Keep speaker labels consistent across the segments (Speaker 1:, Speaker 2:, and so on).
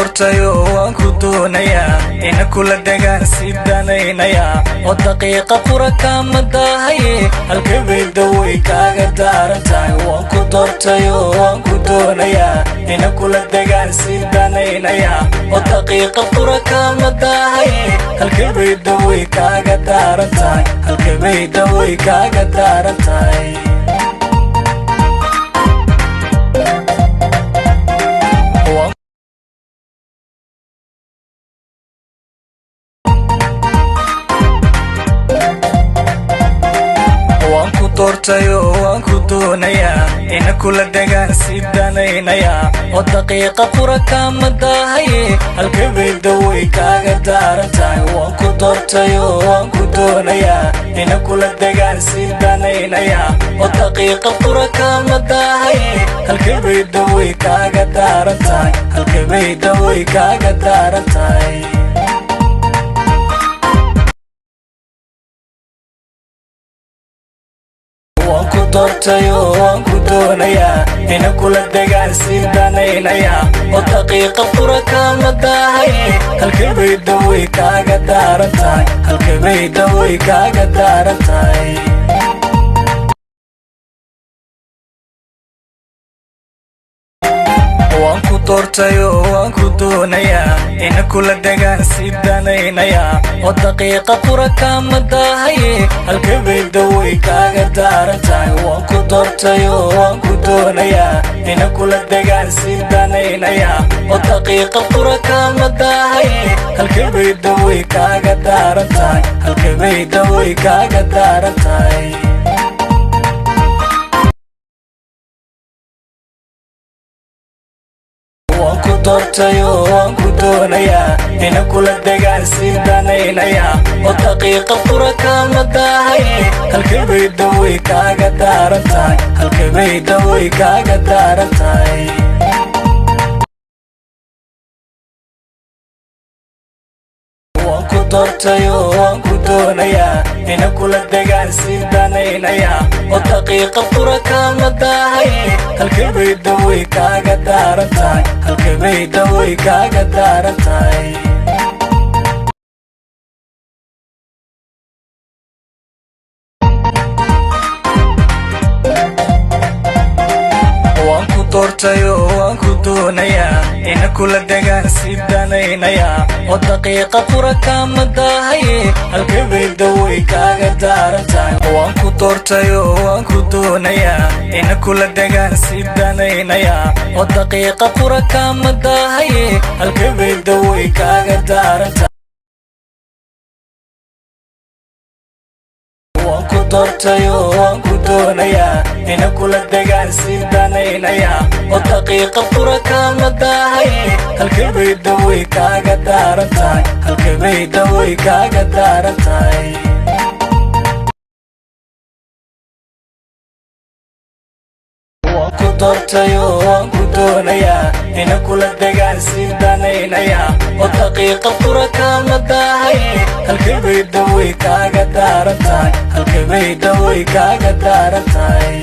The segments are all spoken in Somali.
Speaker 1: doortayo waan ku doonayaa ina kula dagaan sidanaynaya oo daqiiqa qura kama dahaye halkeeda way kaaga daarantahay waan ku doortayo waan ku doonayaa ina kula dagaan sidanaynaya oo daqiiqa qura kama dahaye halkeeda way kaaga daarantahay halkeeda way kaaga daarantahay doortayo waan ku doonayaa ina kula dagaan sidanaynaya oo daqiiqa qura kama dahaye halkeeda way kaaga daarantahay waan ku doortayo waan ku doonayaa ina kula dagaan sidanaynaya oo daqiiqa qura kama dahaye halkeeda way kaaga daarantahay halkeeda way kaaga daarantahay doortayo waan ku doonayaa ina kula dagaan sidanaynaya oo daqiiqa qura kama dahaye halkeeda way kaaga daarantahay halkeeda way kaaga daarantahay waan ku doortayo waan ku doonayaa ina kula dagaan sidanaynaya oo daqiiqa qura kama dahaye halkeeda way kaaga daarantahay waan ku doortayo waan ku doonayaa ina kula dagaan sidanaynaya oo daqiiqa qura kama dahaye halkeeda way kaaga daarantahay halkeeda way kaaga daarantahay doortayo waan ku doonayaa ina kula dagaan sidanaynaya oo daqiiqa qura kama dahaye halkeeda way kaaga daarantahay halkeeda way kaaga daarantahay doortayo waan ku doonayaa ina kula dagaan sidanaynaya oo daqiiqa qura kama dahaye halkeeda way kaaga daarantahay halkeeda way kaaga daarantahay doortayo waan ku doonayaa ina kula dagaan sidanaynaya oo daqiiqa qura kama dahaye halkeeda way kaaga daarantahay waan ku doortayo waan ku doonayaa ina kula dagaan sidanaynaya oo daqiiqa qura kama dahaye halkeeda way kaaga daarantahay doortayo waan ku doonayaa ina kula dagaan sidanaynaya oo daqiiqa qura kama dahaye halkeeda way kaaga daarantahay halkeeda way kaaga daarantahay doortayo waan ku doonayaa ina kula dagaan sidanaynaya oo daqiiqa qura kama dahaye halkeeda way kaaga daarantahay halkeeda way kaaga daarantahay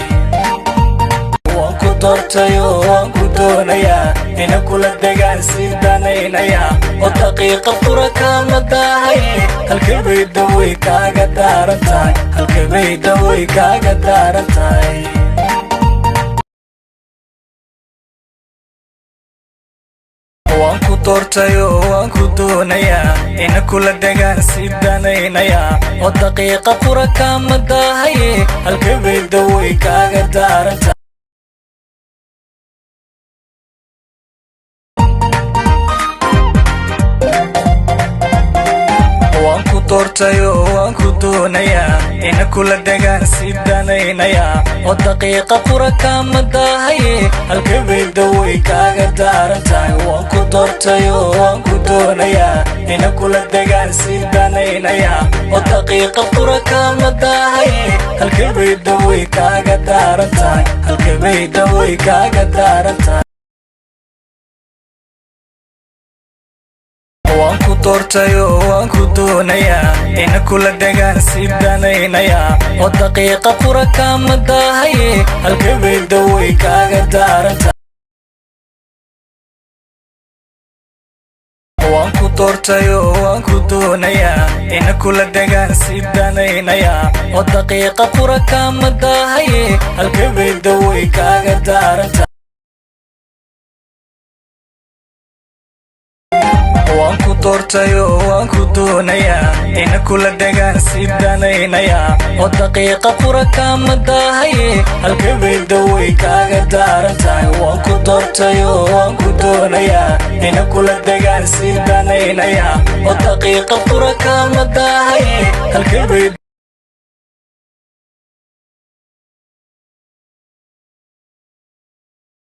Speaker 1: waan ku doortayo waan ku doonayaa ina kula dagaan sidanaynaya oo daqiiqa qura kama dahaye halkeeda way kaaga daarantahay halkeeda way kaaga daarantahay doortayo waan ku doonayaa ina kula dagaan sidanaynaya oo daqiiqa qura kama dahaye halkeeda way kaaga daarantahay doortayo waan ku doonayaa ina kula dagaan sidanaynaya oo daqiiqa qura kama dahaye halkeeda way kaaga daarantahay waan ku doortayo waan ku doonayaa ina kula dagaan sidanaynaya oo daqiiqa qura kama dahaye halkeeda way kaaga daarantahay halkeeda way kaaga daarantahay doortayo waan ku doonayaa ina kula dagaan sidanaynaya oo daqiiqa qura kama dahaye halkeeda way kaaga daarantahay doortayo waan ku doonayaa ina kula degaan si danaynaya oo daqiiqa qura kama daahaye halkee bay dawey kaaga daaranta waan ku doortayo waan ku doonayaa ina kula degaan si danaynaya oo daqiiqa qura kama daahaye halkee bay dawey kaaga daarantahay waan ku doortayo waan ku doonayaa ina kula degaan si danaynaya oo daqiiqa qura kama daahaye halkee bay